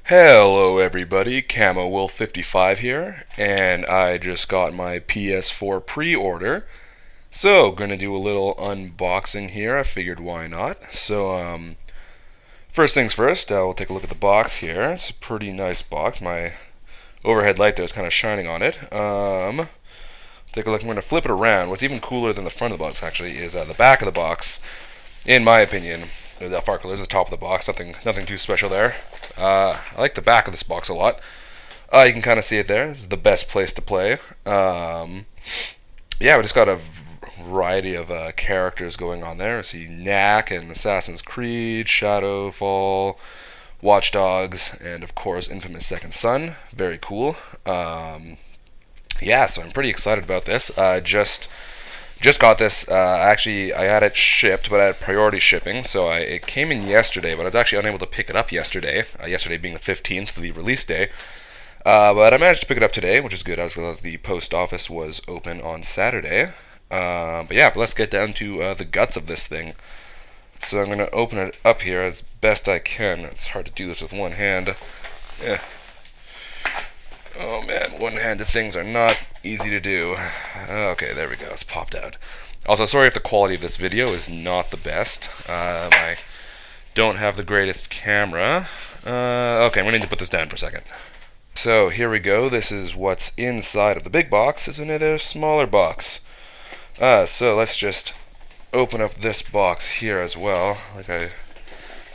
Hello everybody, Camo Wolf 55 here, and I just got my PS4 pre-order. So, gonna do a little unboxing here. I figured why not. So, first things first, we'll take a look at the box here. It's a pretty nice box. My overhead light there is kind of shining on it. Take a look. I'm gonna flip it around. What's even cooler than the front of the box actually is the back of the box. In my opinion, the far colors, the top of the box. Nothing too special there. I like the back of this box a lot. You can kind of see it there. It's the best place to play. Yeah, we just got a variety of characters going on there. I see Knack and Assassin's Creed, Shadowfall, Watch Dogs, and of course Infamous Second Son. Very cool. Yeah, so I'm pretty excited about this. Just got this. Actually, I had it shipped, but I had priority shipping, so it came in yesterday, but I was actually unable to pick it up yesterday. Yesterday being the 15th, the release day. But I managed to pick it up today, which is good. I was glad the post office was open on Saturday. But let's get down to the guts of this thing. So I'm going to open it up here as best I can. It's hard to do this with one hand. Yeah. Oh man, one-handed things are not easy to do. Okay, there we go. It's popped out. Also, sorry if the quality of this video is not the best. I don't have the greatest camera. Okay, I'm going to need to put this down for a second. So here we go. This is what's inside of the big box. Is another smaller box. So let's just open up this box here as well. Like I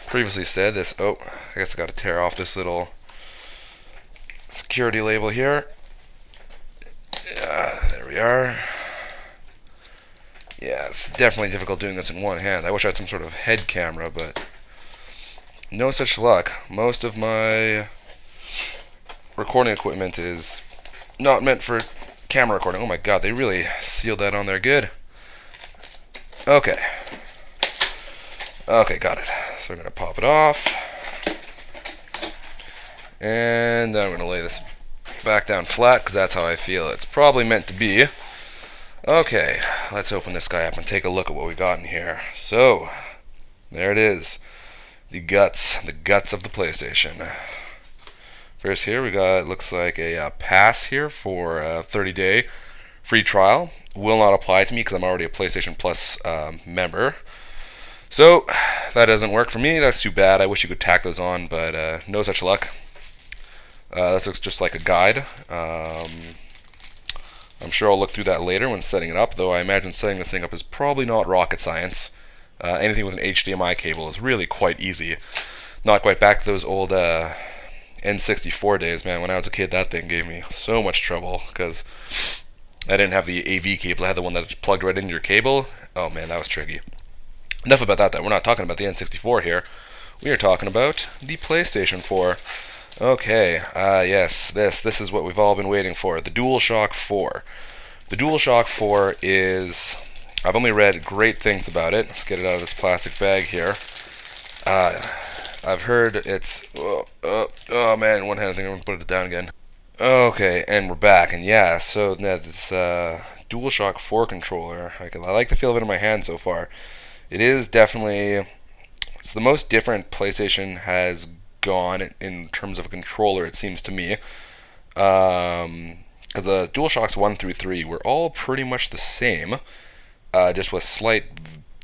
previously said, this. Oh, I guess I got to tear off this little security label here. There we are. Yeah, it's definitely difficult doing this in one hand. I wish I had some sort of head camera, but no such luck. Most of my recording equipment is not meant for camera recording. Oh my god, they really sealed that on there good. Okay. Okay, got it. So we're going to pop it off. And then I'm going to lay this back down flat because that's how I feel it's probably meant to be. Okay, let's open this guy up and take a look at what we got in here. So, there it is. The guts of the PlayStation. First here we got, looks like a pass here for a 30-day free trial. Will not apply to me because I'm already a PlayStation Plus member. So, that doesn't work for me. That's too bad. I wish you could tack those on, but no such luck. This looks just like a guide. I'm sure I'll look through that later when setting it up, though I imagine setting this thing up is probably not rocket science. Anything with an HDMI cable is really quite easy. Not quite back to those old N64 days, man. When I was a kid, that thing gave me so much trouble because I didn't have the AV cable. I had the one that just plugged right into your cable. Oh man, that was tricky. Enough about that, though. We're not talking about the N64 here. We are talking about the PlayStation 4. Okay, yes, this is what we've all been waiting for, the DualShock 4. The DualShock 4 is, I've only read great things about it. Let's get it out of this plastic bag here. I've heard it's, oh man, one hand, I think I'm going to put it down again. Okay, and we're back, and yeah, so this DualShock 4 controller, I like the feel of it in my hand so far. It is definitely, it's the most different PlayStation has gone in terms of a controller, it seems to me, because the DualShocks 1 through 3 were all pretty much the same, just with slight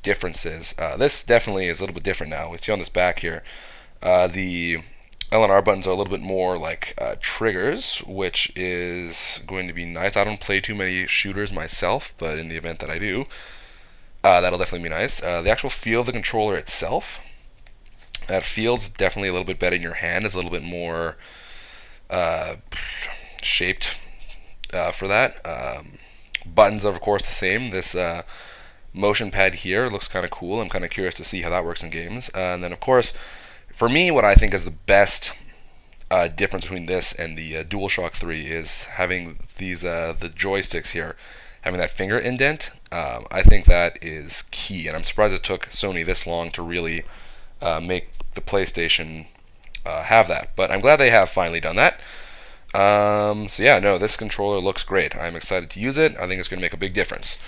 differences. This definitely is a little bit different now. We see on this back here, the L and R buttons are a little bit more like triggers, which is going to be nice. I don't play too many shooters myself, but in the event that I do, that'll definitely be nice. The actual feel of the controller itself, that feels definitely a little bit better in your hand. It's a little bit more shaped for that. Buttons are of course the same. This motion pad here looks kind of cool. I'm kind of curious to see how that works in games. And then of course, for me, what I think is the best difference between this and the DualShock 3 is having these the joysticks here, having that finger indent. I think that is key, and I'm surprised it took Sony this long to really make the PlayStation have that, but I'm glad they have finally done that. So yeah, no, this controller looks great. I'm excited to use it. I think it's going to make a big difference.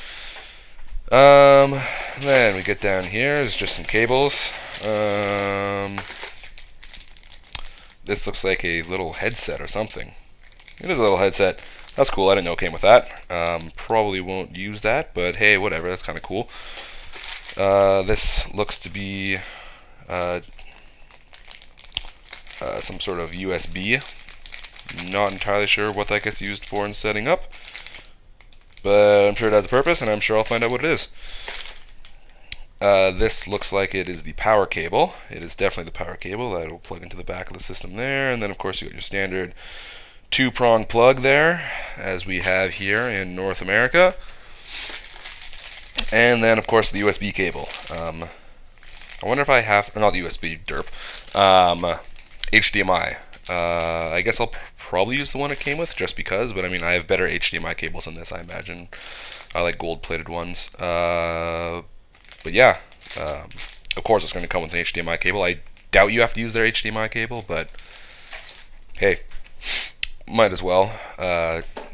Then we get down here, there's just some cables. this looks like a little headset or something. It is a little headset. That's cool. I didn't know it came with that. Probably won't use that, but hey, whatever. That's kind of cool. This looks to be some sort of USB. Not entirely sure what that gets used for in setting up, but I'm sure it has a purpose, and I'm sure I'll find out what it is. This looks like it is the power cable. It is definitely the power cable that will plug into the back of the system there, and then of course you got your standard two-prong plug there, as we have here in North America. And then, of course, the USB cable. I wonder if I have, not the USB, derp, HDMI. I guess I'll probably use the one it came with, just because, but I mean, I have better HDMI cables than this, I imagine. I like gold-plated ones. But yeah, of course it's going to come with an HDMI cable. I doubt you have to use their HDMI cable, but hey, might as well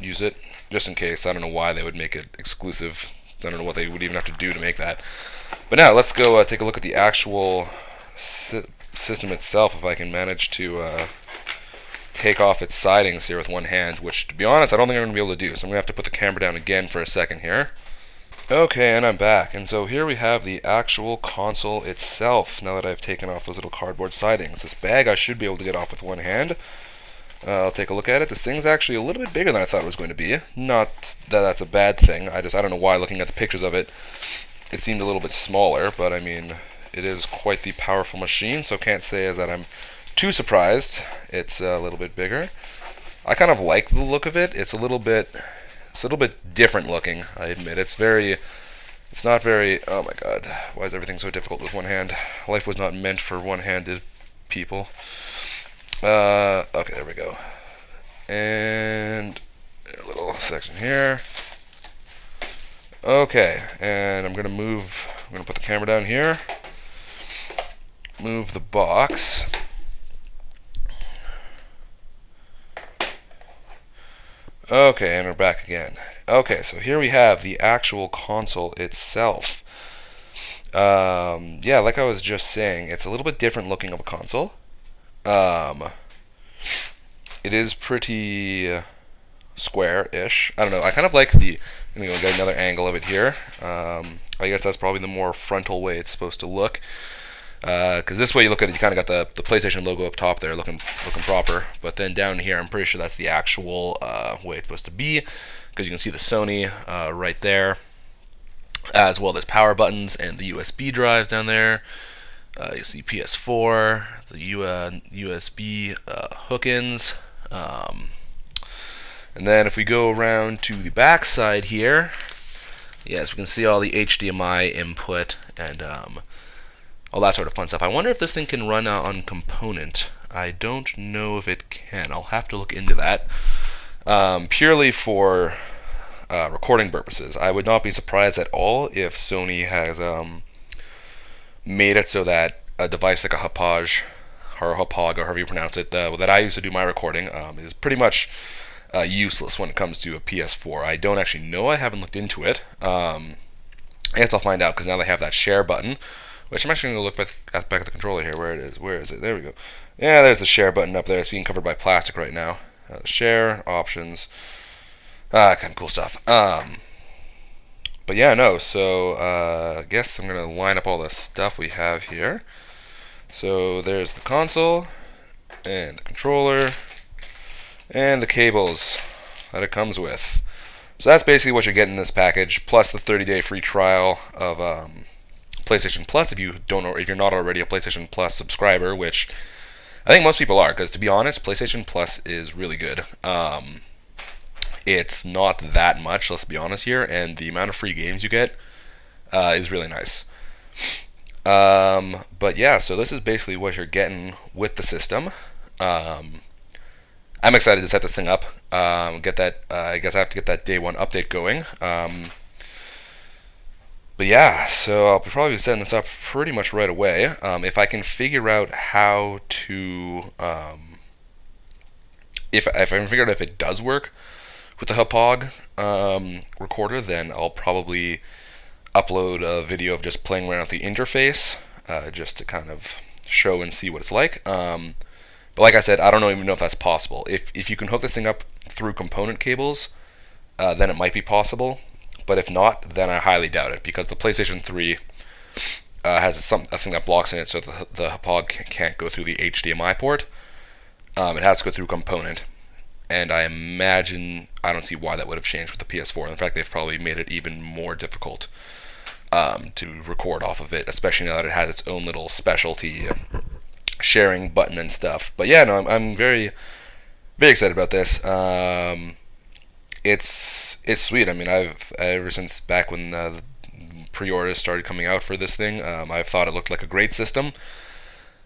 use it, just in case. I don't know why they would make it exclusive. I don't know what they would even have to do to make that. But now, let's go take a look at the actual system itself, if I can manage to take off its sidings here with one hand, which, to be honest, I don't think I'm going to be able to do. So I'm going to have to put the camera down again for a second here. Okay, and I'm back. And so here we have the actual console itself, now that I've taken off those little cardboard sidings. This bag I should be able to get off with one hand. I'll take a look at it. This thing's actually a little bit bigger than I thought it was going to be. Not that that's a bad thing. I don't know why, looking at the pictures of it, it seemed a little bit smaller, but I mean, it is quite the powerful machine, so can't say that I'm too surprised it's a little bit bigger. I kind of like the look of it. It's a little bit different looking, I admit. It's not very, oh my god, why is everything so difficult with one hand? Life was not meant for one-handed people. Okay, there we go. And a little section here. Okay, and I'm gonna put the camera down here. Move the box. Okay, and we're back again. Okay, so here we have the actual console itself. Yeah, like I was just saying, it's a little bit different looking of a console. It is pretty square-ish. I don't know. I kind of like the. I'm gonna get another angle of it here. I guess that's probably the more frontal way it's supposed to look. Because this way you look at it, you kind of got the PlayStation logo up top there, looking proper. But then down here, I'm pretty sure that's the actual way it's supposed to be, because you can see the Sony right there, as well as power buttons and the USB drives down there. You see PS4, the USB hook-ins, and then if we go around to the back side here, yes, we can see all the HDMI input and all that sort of fun stuff. I wonder if this thing can run on component. I don't know if it can. I'll have to look into that. Purely for recording purposes, I would not be surprised at all if Sony has made it so that a device like a Hauppauge or however you pronounce it, that I use to do my recording, is pretty much useless when it comes to a PS4. I don't actually know. I haven't looked into it. I guess I'll find out, because now they have that share button, which I'm actually going to look back at the controller here. Where it is? Where is it? There we go. Yeah, there's the share button up there. It's being covered by plastic right now. Share, options, kind of cool stuff. But yeah, no, so I guess I'm going to line up all the stuff we have here. So there's the console, and the controller, and the cables that it comes with. So that's basically what you're getting in this package, plus the 30-day free trial of PlayStation Plus if you're not already a PlayStation Plus subscriber, which I think most people are, because to be honest, PlayStation Plus is really good. It's not that much, let's be honest here, and the amount of free games you get is really nice. But yeah, so this is basically what you're getting with the system. I'm excited to set this thing up. Get that. I guess I have to get that day one update going. But yeah, so I'll probably be setting this up pretty much right away. If I can figure out how to, if I can figure out if it does work with the Hauppauge recorder, then I'll probably upload a video of just playing around with the interface, just to kind of show and see what it's like. But But like I said, I don't even know if that's possible. If you can hook this thing up through component cables, then it might be possible. But if not, then I highly doubt it, because the PlayStation 3 has a thing that blocks in it, so the HPOG can't go through the HDMI port. It has to go through component. And I imagine, I don't see why that would have changed with the PS4. In fact, they've probably made it even more difficult to record off of it, especially now that it has its own little specialty sharing button and stuff. But yeah, no, I'm very, very excited about this. It's sweet. I mean, I've ever since back when the pre-orders started coming out for this thing, I've thought it looked like a great system.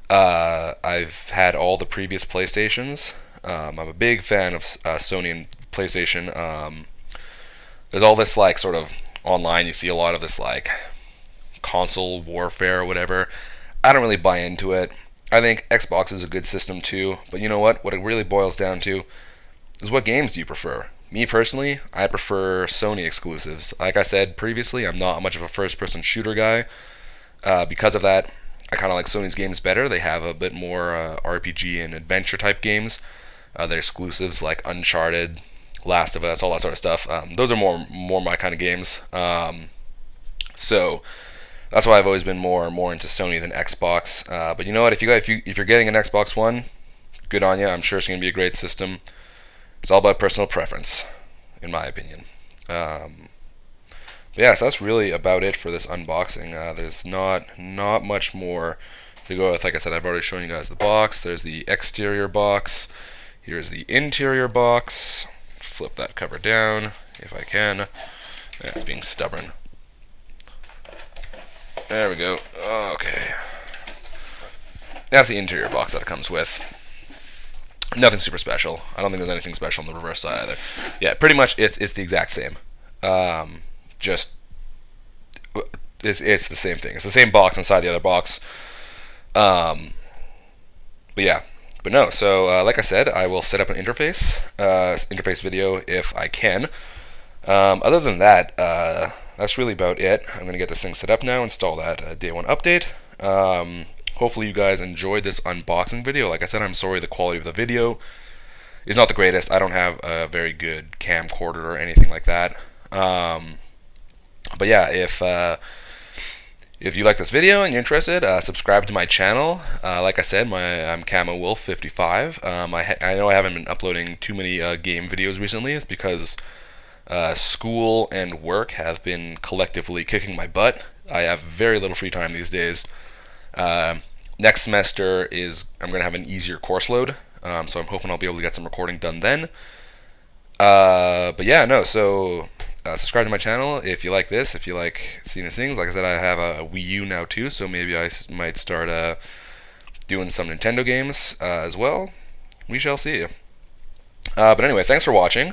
I've had all the previous PlayStations. I'm a big fan of Sony and PlayStation. There's all this like sort of online. You see a lot of this like console warfare or whatever. I don't really buy into it. I think Xbox is a good system too. But you know what? What it really boils down to is, what games do you prefer? Me personally, I prefer Sony exclusives. Like I said previously, I'm not much of a first-person shooter guy. Because of that, I kind of like Sony's games better. They have a bit more RPG and adventure type games. They're exclusives like Uncharted, Last of Us, all that sort of stuff. Those are more my kind of games. So that's why I've always been more into Sony than Xbox. But you know what? If you're getting an Xbox One, good on you. I'm sure it's going to be a great system. It's all about personal preference, in my opinion. But yeah, so that's really about it for this unboxing. There's not much more to go with. Like I said, I've already shown you guys the box. There's the exterior box. Here's the interior box. Flip that cover down if I can. Yeah, it's being stubborn. There we go. Okay. That's the interior box that it comes with. Nothing super special. I don't think there's anything special on the reverse side either. Yeah, pretty much it's the exact same. Just it's the same thing. It's the same box inside the other box. But yeah. But no, so like I said, I will set up an interface video if I can. Other than that, that's really about it. I'm going to get this thing set up now, install that day one update. Hopefully you guys enjoyed this unboxing video. Like I said, I'm sorry the quality of the video is not the greatest. I don't have a very good camcorder or anything like that. But yeah, if you like this video and you're interested, subscribe to my channel. Like I said, I'm Camo Wolf 55. I know I haven't been uploading too many game videos recently. It's because school and work have been collectively kicking my butt. I have very little free time these days. Next semester I'm going to have an easier course load, so I'm hoping I'll be able to get some recording done then. But yeah, no, so subscribe to my channel if you like this, if you like seeing these things. Like I said, I have a Wii U now too, so maybe I might start doing some Nintendo games as well. We shall see. But anyway, thanks for watching.